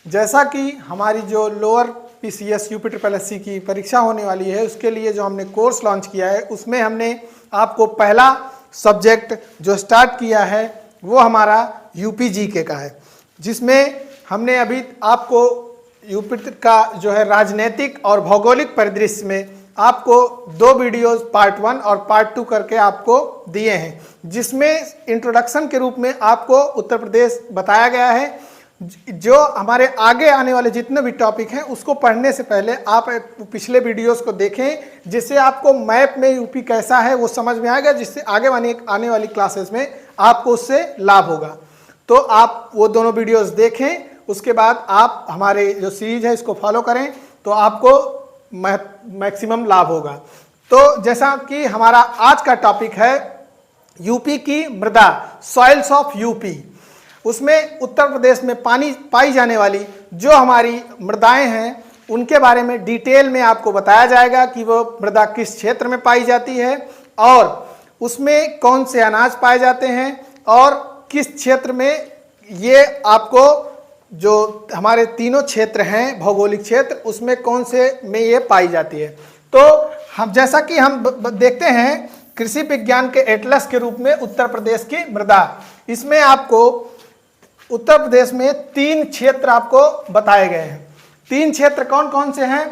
जैसा कि हमारी जो lower PCS UP triple SC की परीक्षा होने वाली है, उसके लिए जो हमने कोर्स लॉन्च किया है, उसमें हमने आपको पहला सब्जेक्ट जो स्टार्ट किया है वो हमारा यूपी जीके का है, जिसमें हमने अभी आपको यूपी का जो है राजनीतिक और भौगोलिक परिदृश्य में आपको 2 वीडियोस पार्ट 1 और पार्ट 2 करके आपको दिए हैं, जिसमें इंट्रोडक्शन के रूप में आपको उत्तर प्रदेश बताया गया है। जो हमारे आगे आने वाले जितने भी टॉपिक हैं उसको पढ़ने से पहले आप पिछले वीडियोस को देखें, जिससे आपको मैप में यूपी कैसा है वो समझ में आएगा, जिससे आगे आने वाली क्लासेस में आपको उससे लाभ होगा। तो आप वो दोनों वीडियोस देखें, उसके बाद आप हमारे जो सीरीज है इसको फॉलो करें तो आपको मैक्सिमम लाभ होगा। तो जैसा कि हमारा आज का टॉपिक है यूपी की मृदा, सॉइल्स ऑफ यूपी, उसमें उत्तर प्रदेश में पाई जाने वाली जो हमारी मृदाएं हैं उनके बारे में डिटेल में आपको बताया जाएगा कि वो मृदा किस क्षेत्र में पाई जाती है और उसमें कौन से अनाज पाए जाते हैं और किस क्षेत्र में ये आपको जो हमारे तीनों क्षेत्र हैं भौगोलिक क्षेत्र उसमें कौन से में ये पाई जाती है। तो हम जैसा कि हम देखते हैं कृषि विज्ञान के एटलस के रूप में उत्तर प्रदेश की मृदा, इसमें आपको उत्तर प्रदेश में 3 क्षेत्र आपको बताए गए हैं। 3 क्षेत्र कौन कौन से हैं?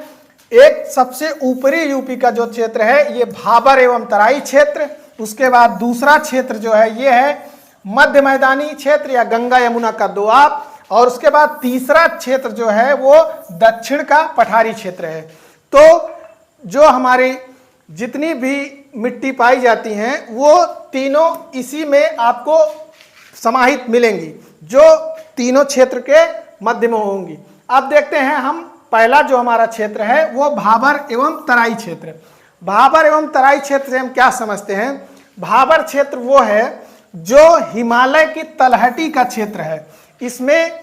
एक सबसे ऊपरी यूपी का जो क्षेत्र है ये भाबर एवं तराई क्षेत्र, उसके बाद दूसरा क्षेत्र जो है ये है मध्य मैदानी क्षेत्र या गंगा यमुना का दोआब, और उसके बाद तीसरा क्षेत्र जो है वो दक्षिण का पठारी क्षेत्र है। तो जो हमारी जितनी भी मिट्टी पाई जाती हैं वो तीनों इसी में आपको समाहित मिलेंगी, जो तीनों क्षेत्र के मध्य में होंगी। अब देखते हैं हम पहला जो हमारा क्षेत्र है वो भाबर एवं तराई क्षेत्र। भाबर एवं तराई क्षेत्र से हम क्या समझते हैं? भाबर क्षेत्र वो है जो हिमालय की तलहटी का क्षेत्र है। इसमें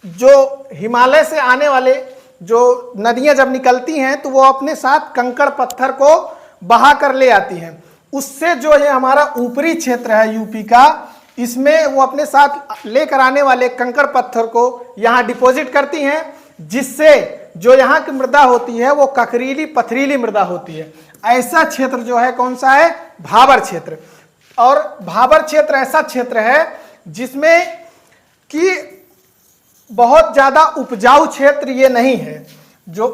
जो हिमालय से आने वाले जो नदियां जब निकलती हैं तो वो अपने साथ कंकड़ पत्थर को बहा कर ले आती हैं। उससे जो है हमारा ऊपरी क्षेत्र है यूपी का, इसमें वो अपने साथ लेकर आने वाले कंकड़ पत्थर को यहाँ डिपॉजिट करती हैं, जिससे जो यहाँ की मृदा होती है वो ककरीली पथरीली मृदा होती है। ऐसा क्षेत्र जो है कौन सा है? भाबर क्षेत्र। और भाबर क्षेत्र ऐसा क्षेत्र है जिसमें कि बहुत ज्यादा उपजाऊ क्षेत्र ये नहीं है। जो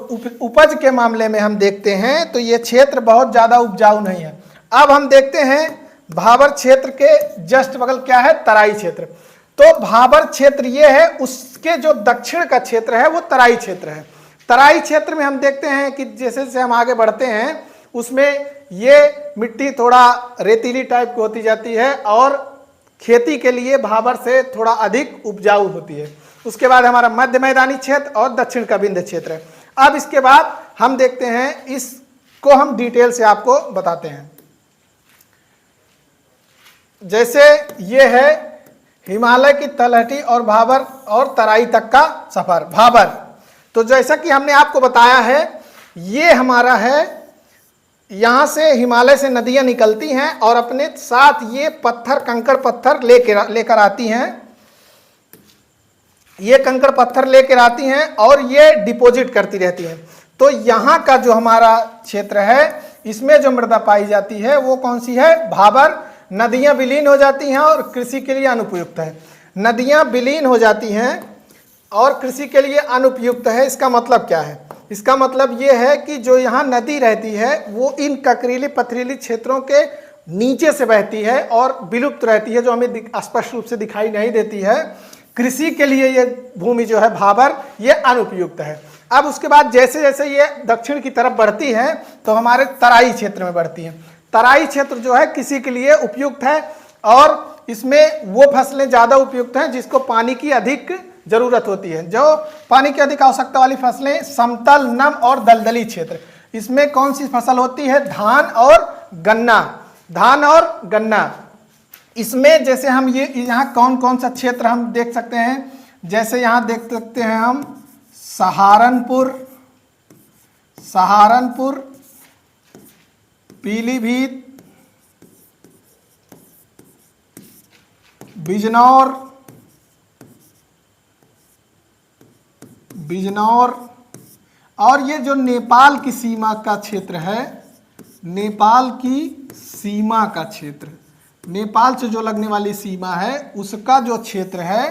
उपज के मामले में हम देखते हैं तो ये क्षेत्र बहुत ज्यादा उपजाऊ नहीं है। अब हम देखते हैं भाबर क्षेत्र के जस्ट बगल क्या है? तराई क्षेत्र। तो भाबर क्षेत्र ये है, उसके जो दक्षिण का क्षेत्र है वो तराई क्षेत्र है। तराई क्षेत्र में हम देखते हैं कि जैसे जैसे हम आगे बढ़ते हैं उसमें ये मिट्टी थोड़ा रेतीली टाइप की होती जाती है और खेती के लिए भाबर से थोड़ा अधिक उपजाऊ होती है। उसके बाद हमारा मध्य मैदानी क्षेत्र और दक्षिण का विंध्य क्षेत्र है। अब इसके बाद हम देखते हैं, इसको हम डिटेल से आपको बताते हैं। जैसे ये है हिमालय की तलहटी और भाबर और तराई तक का सफर। भाबर तो जैसा कि हमने आपको बताया है ये हमारा है, यहां से हिमालय से नदियां निकलती हैं और अपने साथ ये पत्थर कंकड़ पत्थर लेकर आती हैं। ये कंकड़ पत्थर लेकर आती हैं और ये डिपॉजिट करती रहती हैं। तो यहाँ का जो हमारा क्षेत्र है इसमें जो मृदा पाई जाती है वो कौन सी है? भाबर। नदियां विलीन हो जाती हैं और कृषि के लिए अनुपयुक्त है। नदियां विलीन हो जाती हैं और कृषि के लिए अनुपयुक्त है। इसका मतलब क्या है? इसका मतलब ये है कि जो यहाँ नदी रहती है वो इन ककरीली पथरीली क्षेत्रों के नीचे से बहती है और विलुप्त रहती है, जो हमें स्पष्ट रूप से दिखाई नहीं देती है। कृषि के लिए ये भूमि जो है भाबर ये अनुपयुक्त है। अब उसके बाद जैसे जैसे ये दक्षिण की तरफ बढ़ती है तो हमारे तराई क्षेत्र में बढ़ती है। तराई क्षेत्र जो है कृषि के लिए उपयुक्त है और इसमें वो फसलें ज़्यादा उपयुक्त हैं जिसको पानी की अधिक जरूरत होती है। जो पानी की अधिक आवश्यकता वाली फसलें समतल, नम और दलदली क्षेत्र, इसमें कौन सी फसल होती है? धान और गन्ना। धान और गन्ना, इसमें जैसे हम ये यहाँ कौन कौन सा क्षेत्र हम देख सकते हैं? जैसे यहाँ देख सकते हैं हम सहारनपुर, पीलीभीत, बिजनौर, बिजनौर, और ये जो नेपाल की सीमा का क्षेत्र है, नेपाल की सीमा का क्षेत्र, नेपाल से जो लगने वाली सीमा है उसका जो क्षेत्र है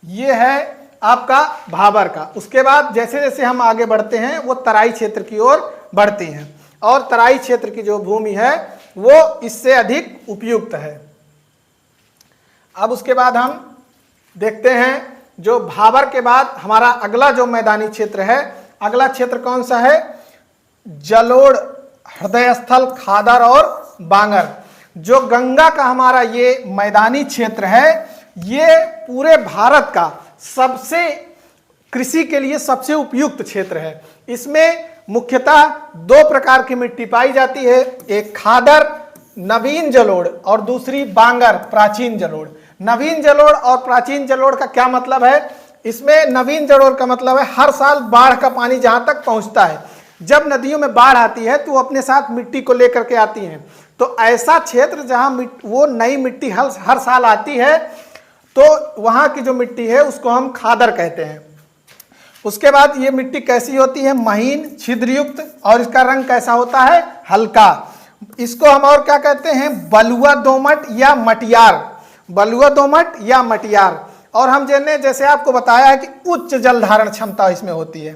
ये है आपका भाबर का। उसके बाद जैसे जैसे हम आगे बढ़ते हैं वो तराई क्षेत्र की ओर बढ़ते हैं, और तराई क्षेत्र की जो भूमि है वो इससे अधिक उपयुक्त है। अब उसके बाद हम देखते हैं जो भाबर के बाद हमारा अगला जो मैदानी क्षेत्र है, अगला क्षेत्र कौन सा है? जलोढ़, हृदय स्थल, खादर और बांगर। जो गंगा का हमारा ये मैदानी क्षेत्र है ये पूरे भारत का सबसे कृषि के लिए सबसे उपयुक्त क्षेत्र है। इसमें मुख्यतः दो प्रकार की मिट्टी पाई जाती है, एक खादर नवीन जलोढ़ और दूसरी बांगर प्राचीन जलोढ़। नवीन जलोढ़ और प्राचीन जलोढ़ का क्या मतलब है? इसमें नवीन जलोढ़ का मतलब है हर साल बाढ़ का पानी जहां तक पहुंचता है, जब नदियों में बाढ़ आती है तो वो अपने साथ मिट्टी को लेकर के आती हैं। तो ऐसा क्षेत्र जहां वो नई मिट्टी हर साल आती है तो वहां की जो मिट्टी है उसको हम खादर कहते हैं। उसके बाद ये मिट्टी कैसी होती है? महीन, छिद्रयुक्त, और इसका रंग कैसा होता है? हल्का। इसको हम और क्या कहते हैं? बलुआ दोमट या मटियार। बलुआ दोमट या मटियार। और हम जैसे आपको बताया है कि उच्च जल धारण क्षमता इसमें होती है।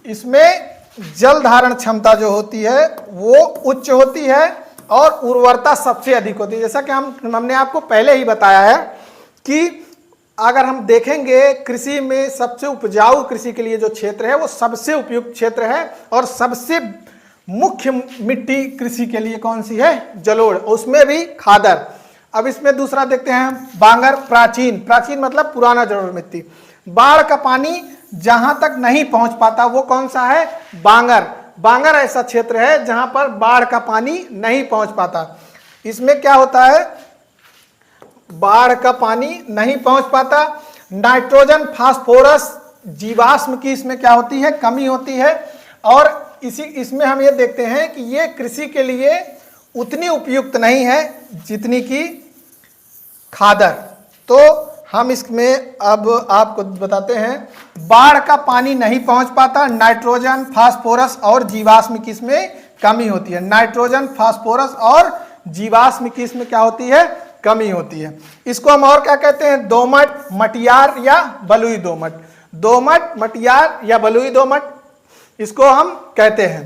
इसमें जल धारण क्षमता जो होती है वो उच्च होती है और उर्वरता सबसे अधिक होती है। जैसा कि हमने आपको पहले ही बताया है कि अगर हम देखेंगे कृषि में सबसे उपजाऊ कृषि के लिए जो क्षेत्र है वो सबसे उपयुक्त क्षेत्र है, और सबसे मुख्य मिट्टी कृषि के लिए कौन सी है? जलोढ़, उसमें भी खादर। अब इसमें दूसरा देखते हैं बांगर प्राचीन। प्राचीन मतलब पुराना जलोढ़ मिट्टी। बाढ़ का पानी जहां तक नहीं पहुंच पाता वो कौन सा है? बांगर। बांगर ऐसा क्षेत्र है जहां पर बाढ़ का पानी नहीं पहुंच पाता। इसमें क्या होता है? बाढ़ का पानी नहीं पहुंच पाता। नाइट्रोजन, फास्फोरस, जीवाश्म की इसमें क्या होती है? कमी होती है। और इसमें हम ये देखते हैं कि ये कृषि के लिए उतनी उपयुक्त नहीं है जितनी की खादर। तो हम इसमें अब आपको बताते हैं, बाढ़ का पानी नहीं पहुंच पाता, नाइट्रोजन, फास्फोरस और जीवाश्म की इसमें कमी होती है। नाइट्रोजन, फास्फोरस और जीवाश्म की इसमें क्या होती है? कमी होती है। इसको हम और क्या कहते हैं? दोमट, मटियार या बलुई दोमट। दोमट, मटियार या बलुई दोमट इसको हम कहते हैं।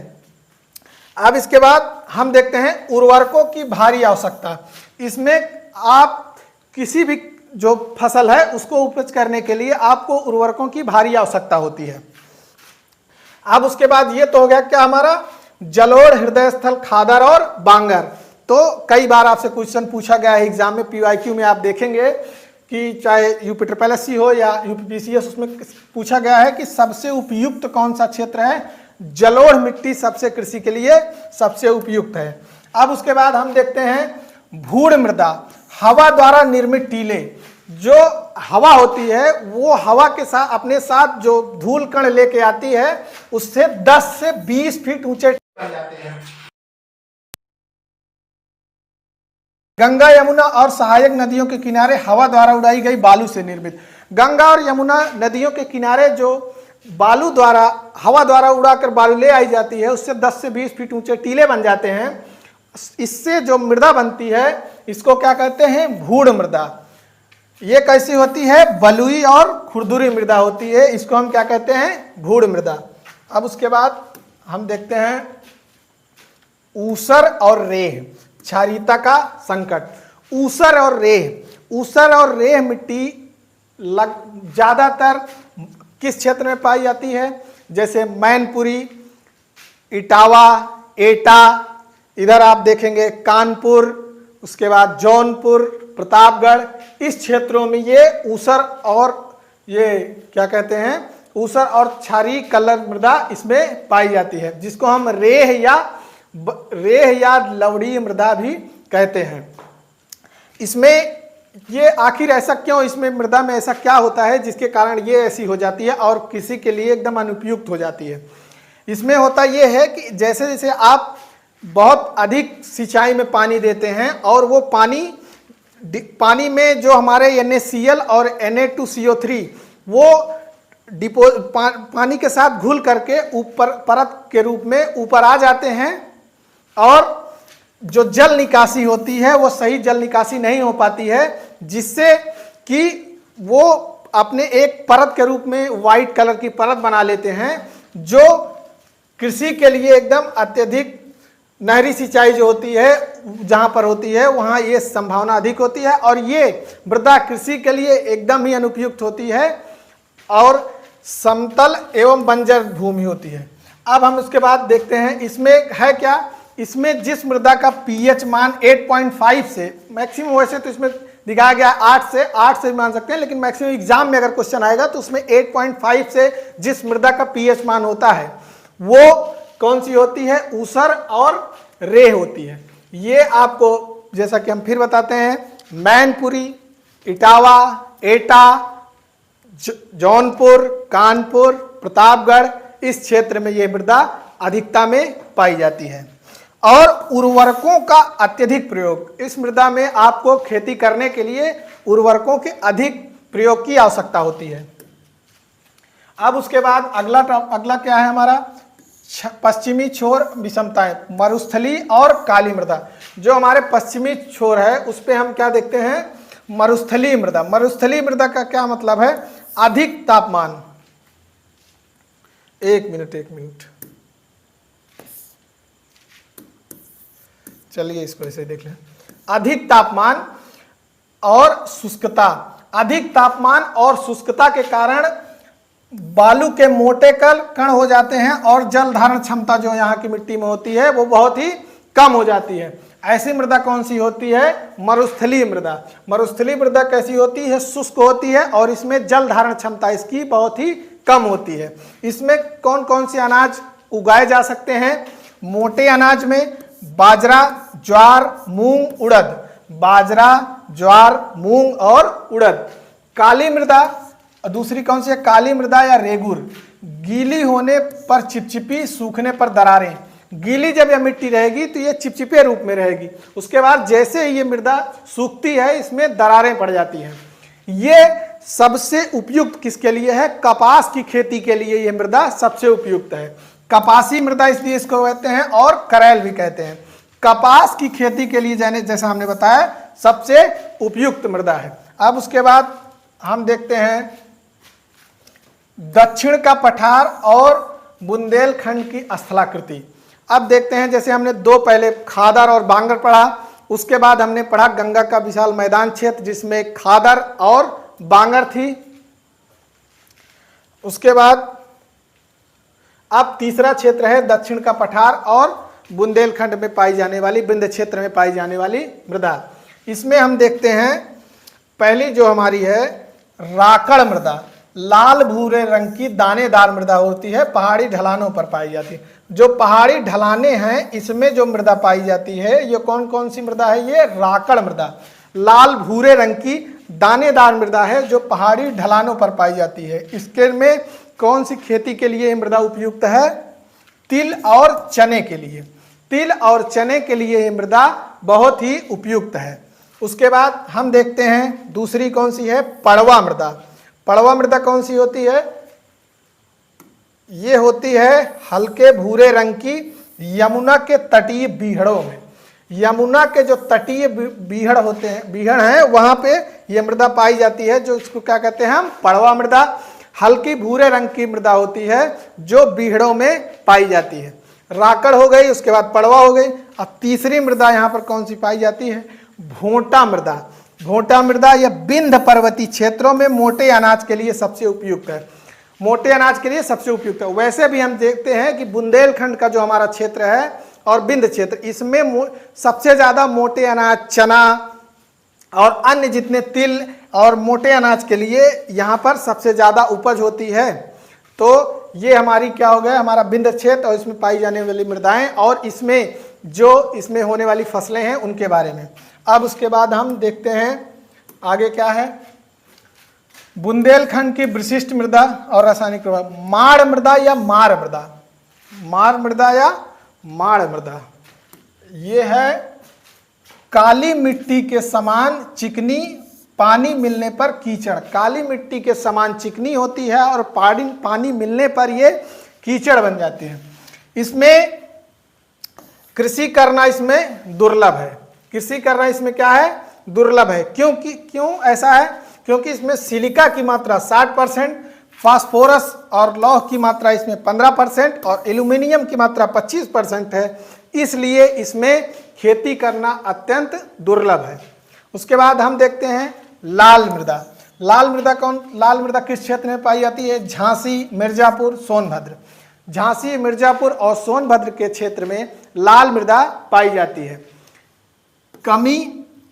अब इसके बाद हम देखते हैं उर्वरकों की भारी आवश्यकता। इसमें आप किसी भी जो फसल है उसको उपज करने के लिए आपको उर्वरकों की भारी आवश्यकता होती है। अब उसके बाद ये तो हो गया क्या हमारा? जलोढ़, हृदय स्थल, खादर और बांगर। तो कई बार आपसे क्वेश्चन पूछा गया है एग्जाम में, PYQ में आप देखेंगे कि चाहे UPSSC हो या UPPCS, उसमें पूछा गया है कि सबसे उपयुक्त कौन सा क्षेत्र है? जलोढ़ मिट्टी सबसे कृषि के लिए सबसे उपयुक्त है। अब उसके बाद हम देखते हैं भूड़ मृदा, हवा द्वारा निर्मित टीले। जो हवा होती है वो हवा के साथ अपने साथ जो धूल कण लेके आती है उससे 10 से 20 फीट ऊंचे बन जाते हैं। गंगा, यमुना और सहायक नदियों के किनारे हवा द्वारा उड़ाई गई बालू से निर्मित। गंगा और यमुना नदियों के किनारे जो बालू द्वारा हवा द्वारा उड़ाकर बालू ले आई जाती है उससे 10 से 20 फीट ऊंचे टीले बन जाते हैं। इससे जो मृदा बनती है इसको क्या कहते हैं? भूड़ मृदा। ये कैसी होती है? बलुई और खुरदुरी मृदा होती है, इसको हम क्या कहते हैं? भूड़ मृदा। अब उसके बाद हम देखते हैं ऊसर और रेह, क्षारीयता का संकट। ऊसर और रेह, ऊसर और रेह मिट्टी ज्यादातर किस क्षेत्र में पाई जाती है? जैसे मैनपुरी, इटावा, एटा, इधर आप देखेंगे कानपुर, उसके बाद जौनपुर, प्रतापगढ़, इस क्षेत्रों में ये ऊसर और ये क्या कहते हैं? ऊसर और क्षारीय कलर मृदा इसमें पाई जाती है, जिसको हम रेह या लवणीय मृदा भी कहते हैं। इसमें ये आखिर ऐसा क्यों, इसमें मृदा में ऐसा क्या होता है जिसके कारण ये ऐसी हो जाती है और किसी के लिए एकदम अनुपयुक्त हो जाती है? इसमें होता ये है कि जैसे जैसे आप बहुत अधिक सिंचाई में पानी देते हैं और वो पानी में जो हमारे NaCl और Na2CO3 वो पानी के साथ घुल करके ऊपर परत के रूप में ऊपर आ जाते हैं, और जो जल निकासी होती है वो सही जल निकासी नहीं हो पाती है, जिससे कि वो अपने एक परत के रूप में वाइट कलर की परत बना लेते हैं, जो कृषि के लिए एकदम अत्यधिक, नहरी सिंचाई जो होती है जहां पर होती है वहां ये संभावना अधिक होती है, और ये मृदा कृषि के लिए एकदम ही अनुपयुक्त होती है और समतल एवं बंजर भूमि होती है। अब हम उसके बाद देखते हैं इसमें है क्या। इसमें जिस मृदा का पीएच मान 8.5 से मैक्सिमम, वैसे तो इसमें दिखाया गया 8 से मान सकते हैं, लेकिन मैक्सिमम एग्जाम में अगर क्वेश्चन आएगा तो उसमें 8.5 से जिस मृदा का पीएच मान होता है वो कौन सी होती है, ऊसर और रेह होती है। ये आपको जैसा कि हम फिर बताते हैं, मैनपुरी, इटावा, एटा, जौनपुर, कानपुर, प्रतापगढ़, इस क्षेत्र में ये मृदा अधिकता में पाई जाती है। और उर्वरकों का अत्यधिक प्रयोग, इस मृदा में आपको खेती करने के लिए उर्वरकों के अधिक प्रयोग की आवश्यकता होती है। अब उसके बाद अगला क्या है हमारा, पश्चिमी छोर विषमताएं, मरुस्थली और काली मृदा। जो हमारे पश्चिमी छोर है उस पे हम क्या देखते हैं, मरुस्थली मृदा। मरुस्थली मृदा का क्या मतलब है, अधिक तापमान, एक मिनट चलिए इसको ऐसे देख लें। अधिक तापमान और शुष्कता, अधिक तापमान और शुष्कता के कारण बालू के मोटे कण हो जाते हैं और जल धारण क्षमता जो यहाँ की मिट्टी में होती है वो बहुत ही कम हो जाती है। ऐसी मृदा कौन सी होती है, मरुस्थली मृदा। मरुस्थली मृदा कैसी होती है, शुष्क होती है और इसमें जल धारण क्षमता इसकी बहुत ही कम होती है। इसमें कौन कौन से अनाज उगाए जा सकते हैं, मोटे अनाज में बाजरा, ज्वार, मूंग, उड़द, बाजरा, ज्वार, मूंग और उड़द। काली मृदा, दूसरी कौन सी है, काली मृदा या रेगुर, गीली होने पर चिपचिपी, सूखने पर दरारें। गीली जब यह मिट्टी रहेगी तो ये चिपचिपे रूप में रहेगी, उसके बाद जैसे ही ये मृदा सूखती है इसमें दरारें पड़ जाती हैं। ये सबसे उपयुक्त किसके लिए है, कपास की खेती के लिए ये मृदा सबसे उपयुक्त है। कपासी मृदा इसलिए इसको कहते हैं और करैल भी कहते हैं। कपास की खेती के लिए जैसा हमने बताया सबसे उपयुक्त मृदा है। अब उसके बाद हम देखते हैं दक्षिण का पठार और बुंदेलखंड की स्थलाकृति। अब देखते हैं, जैसे हमने दो पहले खादर और बांगर पढ़ा, उसके बाद हमने पढ़ा गंगा का विशाल मैदान क्षेत्र जिसमें खादर और बांगर थी। उसके बाद अब तीसरा क्षेत्र है दक्षिण का पठार और बुंदेलखंड में पाई जाने वाली, विंध्य क्षेत्र में पाई जाने वाली मृदा। इसमें हम देखते हैं पहली जो हमारी है राकड़ मृदा, लाल भूरे रंग की दानेदार मृदा होती है, पहाड़ी ढलानों पर पाई जाती है। जो पहाड़ी ढलाने हैं इसमें जो मृदा पाई जाती है ये कौन कौन सी मृदा है, ये राकड़ मृदा, लाल भूरे रंग की दानेदार मृदा है जो पहाड़ी ढलानों पर पाई जाती है। इसके में कौन सी खेती के लिए मृदा उपयुक्त है, तिल और चने के लिए। तिल और चने के लिए ये मृदा बहुत ही उपयुक्त है। उसके बाद हम देखते हैं दूसरी कौन सी है, पड़वा मृदा। पड़वा मृदा कौन सी होती है, ये होती है हल्के भूरे रंग की यमुना के तटीय बीहड़ों में। यमुना के जो तटीय बीहड़ होते हैं, बीहड़ हैं, वहां पे ये मृदा पाई जाती है, जो इसको क्या कहते हैं हम, पड़वा मृदा। हल्की भूरे रंग की मृदा होती है जो बीहड़ों में पाई जाती है। राकड़ हो गई, उसके बाद पड़वा हो गई। अब तीसरी मृदा यहाँ पर कौन सी पाई जाती है, भोंटा मृदा। भोंटा मृदा यह विंध्य पर्वतीय क्षेत्रों में मोटे अनाज के लिए सबसे उपयुक्त है, मोटे अनाज के लिए सबसे उपयुक्त है। वैसे भी हम देखते हैं कि बुंदेलखंड का जो हमारा क्षेत्र है और विंध्य क्षेत्र, इसमें सबसे ज्यादा मोटे अनाज, चना और अन्य जितने तिल और मोटे अनाज के लिए यहाँ पर सबसे ज्यादा उपज होती है। तो ये हमारी क्या हो गया, हमारा विंध्य क्षेत्र और इसमें पाई जाने वाली मृदाएं और इसमें जो इसमें होने वाली फसलें हैं उनके बारे में। अब उसके बाद हम देखते हैं आगे क्या है, बुंदेलखंड की विशिष्ट मृदा और रासायनिक प्रभाव। माड़ मृदा या मार मृदा, मार मृदा या माड़ मृदा, ये है काली मिट्टी के समान चिकनी पानी मिलने पर कीचड़, काली मिट्टी के समान चिकनी होती है और पानी मिलने पर ये कीचड़ बन जाती है। इसमें कृषि करना इसमें दुर्लभ है। कृषि करना इसमें क्या है? दुर्लभ है। क्यों ऐसा है? क्योंकि इसमें सिलिका की मात्रा 60%, फास्फोरस और लौह की मात्रा इसमें 15% और एल्यूमिनियम की मात्रा 25% है, इसलिए इसमें खेती करना अत्यंत दुर्लभ है। उसके बाद हम देखते हैं लाल मृदा। लाल मृदा किस क्षेत्र में पाई जाती है? झांसी, मिर्जापुर, सोनभद्र। झांसी, मिर्जापुर और सोनभद्र के क्षेत्र में लाल मृदा पाई जाती है। कमी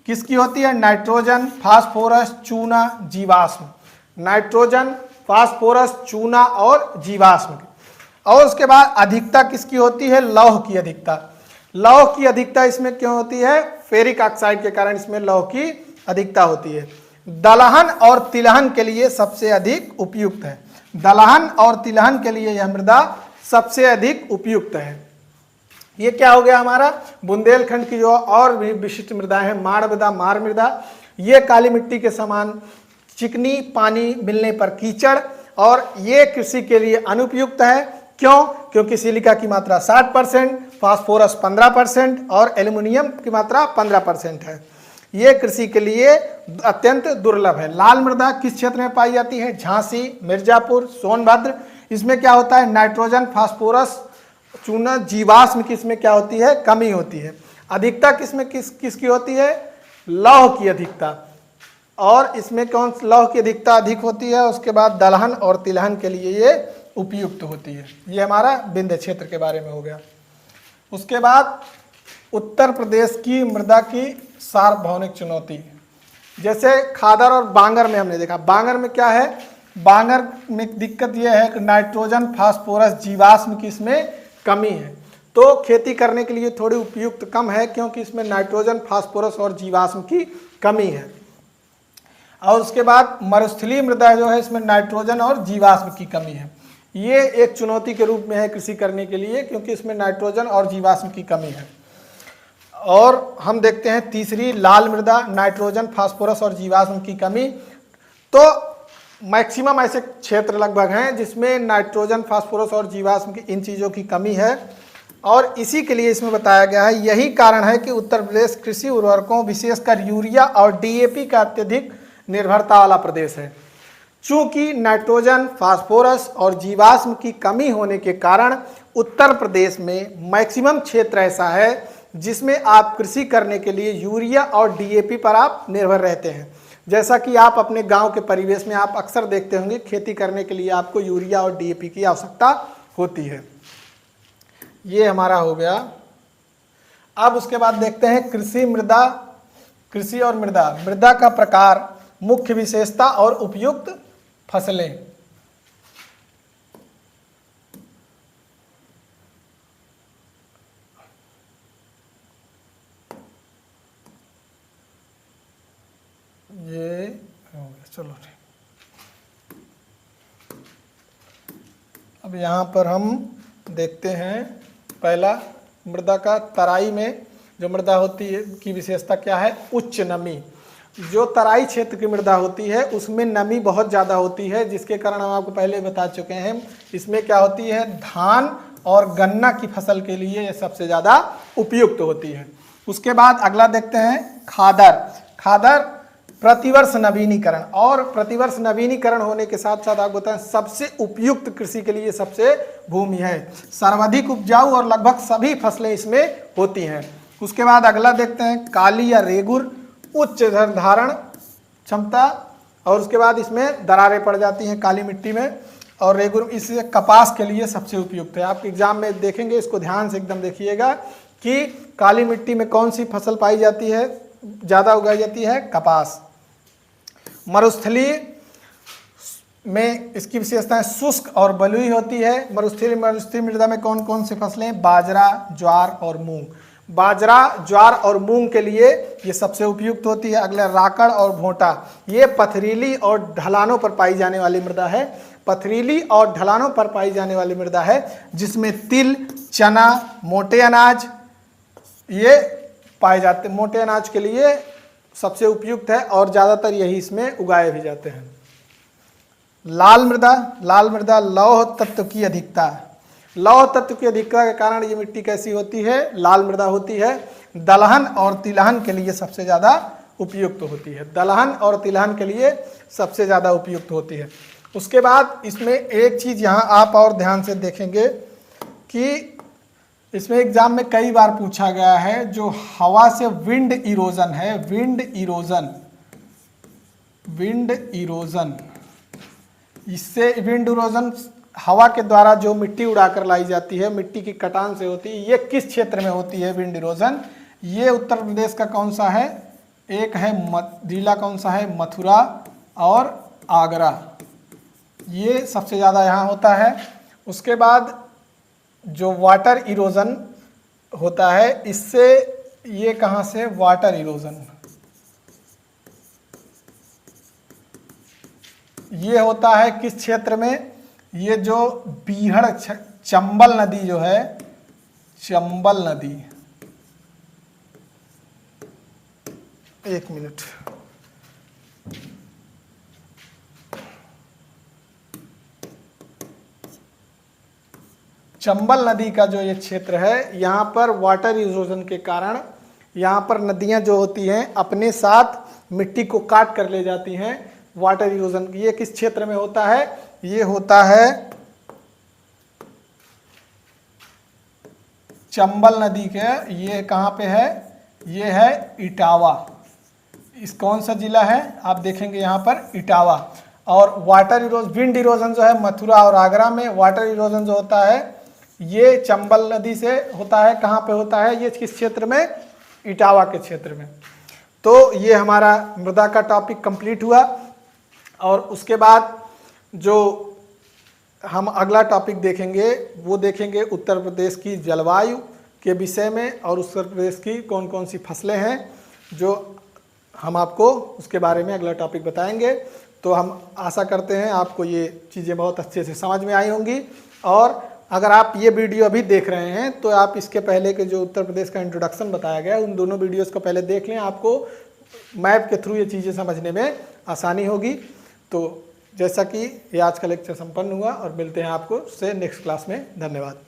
किसकी होती है? नाइट्रोजन, फास्फोरस, चूना, जीवाश्म। नाइट्रोजन, फास्फोरस, चूना और जीवाश्म। और उसके बाद अधिकता किसकी होती है? लौह की अधिकता। लौह की अधिकता इसमें क्यों होती है? फेरिक ऑक्साइड के कारण इसमें लौह की अधिकता होती है। दलहन और तिलहन के लिए सबसे अधिक उपयुक्त है। दलहन और तिलहन के लिए यह मृदा सबसे अधिक उपयुक्त है। ये क्या हो गया हमारा? बुंदेलखंड की जो और भी विशिष्ट मृदा है, माड़ मृदा, मार मृदा, ये काली मिट्टी के समान चिकनी, पानी मिलने पर कीचड़, और ये कृषि के लिए अनुपयुक्त है। क्यों? क्योंकि सिलिका की मात्रा 60%, फास्फोरस 15% और एल्यूमिनियम की मात्रा 15% है। ये कृषि के लिए अत्यंत दुर्लभ है। लाल मृदा किस क्षेत्र में पाई जाती है? झांसी, मिर्जापुर, सोनभद्र। इसमें क्या होता है? नाइट्रोजन, फास्फोरस, चूना, जीवाश्म की इसमें क्या होती है? कमी होती है। अधिकता किसकी होती है? लौह की अधिकता। और इसमें कौन लौह की अधिकता अधिक होती है? उसके बाद दलहन और तिलहन के लिए ये उपयुक्त होती है। ये हमारा विंध्य क्षेत्र के बारे में हो गया। उसके बाद उत्तर प्रदेश की मृदा की सार्वभौमिक चुनौती, जैसे खादर और बांगर में हमने देखा। बांगर में क्या है? बांगर में दिक्कत यह है कि नाइट्रोजन, फास्फोरस, जीवाश्म की इसमें कमी है, तो खेती करने के लिए थोड़ी उपयुक्त कम है, क्योंकि इसमें नाइट्रोजन, फास्फोरस और जीवाश्म की कमी है। और उसके बाद मरुस्थलीय मृदा जो है, इसमें नाइट्रोजन और जीवाश्म की कमी है। ये एक चुनौती के रूप में है कृषि करने के लिए, क्योंकि इसमें नाइट्रोजन और जीवाश्म की कमी है। और हम देखते हैं तीसरी, लाल मृदा, नाइट्रोजन, फास्फोरस और जीवाश्म की कमी। तो मैक्सिमम ऐसे क्षेत्र लगभग हैं जिसमें नाइट्रोजन, फास्फोरस और जीवाश्म की इन चीज़ों की कमी है, और इसी के लिए इसमें बताया गया है। यही कारण है कि उत्तर प्रदेश कृषि उर्वरकों, विशेषकर यूरिया और डीएपी का अत्यधिक निर्भरता वाला प्रदेश है। चूंकि नाइट्रोजन, फास्फोरस और जीवाश्म की कमी होने के कारण उत्तर प्रदेश में मैक्सिमम क्षेत्र ऐसा है जिसमें आप कृषि करने के लिए यूरिया और डीएपी पर आप निर्भर रहते हैं। जैसा कि आप अपने गांव के परिवेश में आप अक्सर देखते होंगे, खेती करने के लिए आपको यूरिया और डीएपी की आवश्यकता होती है। ये हमारा हो गया। अब उसके बाद देखते हैं कृषि और मृदा का प्रकार, मुख्य विशेषता और उपयुक्त फसलें। ये हो गया, चलो ठीक। अब यहाँ पर हम देखते हैं पहला, मृदा का तराई में जो मृदा होती है की विशेषता क्या है? उच्च नमी। जो तराई क्षेत्र की मृदा होती है उसमें नमी बहुत ज़्यादा होती है, जिसके कारण हम आपको पहले बता चुके हैं। इसमें क्या होती है? धान और गन्ना की फसल के लिए ये सबसे ज़्यादा उपयुक्त होती है। उसके बाद अगला देखते हैं खादर प्रतिवर्ष नवीनीकरण, और प्रतिवर्ष नवीनीकरण होने के साथ साथ आपको बताएं सबसे उपयुक्त कृषि के लिए सबसे भूमि है, सर्वाधिक उपजाऊ और लगभग सभी फसलें इसमें होती हैं। उसके बाद अगला देखते हैं काली या रेगुर, उच्च धारण क्षमता, और उसके बाद इसमें दरारें पड़ जाती हैं काली मिट्टी में। और रेगुर इससे कपास के लिए सबसे उपयुक्त है। आप एग्जाम में देखेंगे, इसको ध्यान से एकदम देखिएगा कि काली मिट्टी में कौन सी फसल पाई जाती है, ज़्यादा उगाई जाती है? कपास। मरुस्थलीय में इसकी विशेषताएं शुष्क और बलुई होती है। मरुस्थलीय मृदा में कौन कौन सी फसलें? बाजरा, ज्वार और मूंग। बाजरा, ज्वार और मूंग के लिए ये सबसे उपयुक्त होती है। अगला राकड़ और भोटा, ये पथरीली और ढलानों पर पाई जाने वाली मृदा है। पथरीली और ढलानों पर पाई जाने वाली मृदा है, जिसमें तिल, चना, मोटे अनाज ये पाए जाते। मोटे अनाज के लिए सबसे उपयुक्त है और ज़्यादातर यही इसमें उगाए भी जाते हैं। लाल मृदा लौह तत्व की अधिकता, लौह तत्व की अधिकता के कारण ये मिट्टी कैसी होती है, लाल मृदा होती है। दलहन और तिलहन के लिए सबसे ज़्यादा उपयुक्त होती है, दलहन और तिलहन के लिए सबसे ज़्यादा उपयुक्त होती है। उसके बाद इसमें एक चीज़ यहाँ आप और ध्यान से देखेंगे कि इसमें एग्जाम में कई बार पूछा गया है, जो हवा से विंड इरोजन है, विंड इरोजन, इससे विंड इरोजन हवा के द्वारा जो मिट्टी उड़ाकर लाई जाती है, मिट्टी की कटान से होती है, ये किस क्षेत्र में होती है विंड इरोजन? ये उत्तर प्रदेश का कौन सा है? एक है जिला कौन सा है? मथुरा और आगरा, ये सबसे ज़्यादा यहाँ होता है। उसके बाद जो वाटर इरोजन होता है, इससे ये कहाँ से? वाटर इरोजन ये होता है किस क्षेत्र में? ये जो बीहड़ चंबल नदी जो है, चंबल नदी, एक मिनट, चंबल नदी का जो ये क्षेत्र है, यहाँ पर वाटर इरोजन के कारण यहाँ पर नदियाँ जो होती हैं अपने साथ मिट्टी को काट कर ले जाती हैं। वाटर इरोजन ये किस क्षेत्र में होता है? ये होता है चंबल नदी के, ये कहाँ पे है? ये है इटावा। इस कौन सा जिला है? आप देखेंगे यहाँ पर इटावा। और वाटर इरोजन, विंड इरोजन जो है मथुरा और आगरा में, वाटर इरोजन जो होता है ये चंबल नदी से होता है। कहाँ पे होता है? ये किस क्षेत्र में? इटावा के क्षेत्र में। तो ये हमारा मृदा का टॉपिक कंप्लीट हुआ। और उसके बाद जो हम अगला टॉपिक देखेंगे वो देखेंगे उत्तर प्रदेश की जलवायु के विषय में, और उत्तर प्रदेश की कौन कौन सी फसलें हैं जो हम आपको उसके बारे में अगला टॉपिक बताएंगे। तो हम आशा करते हैं आपको ये चीज़ें बहुत अच्छे से समझ में आई होंगी। और अगर आप ये वीडियो अभी देख रहे हैं तो आप इसके पहले के जो उत्तर प्रदेश का इंट्रोडक्शन बताया गया उन दोनों वीडियोस को पहले देख लें, आपको मैप के थ्रू ये चीज़ें समझने में आसानी होगी। तो जैसा कि ये आज का लेक्चर संपन्न हुआ, और मिलते हैं आपको से नेक्स्ट क्लास में। धन्यवाद।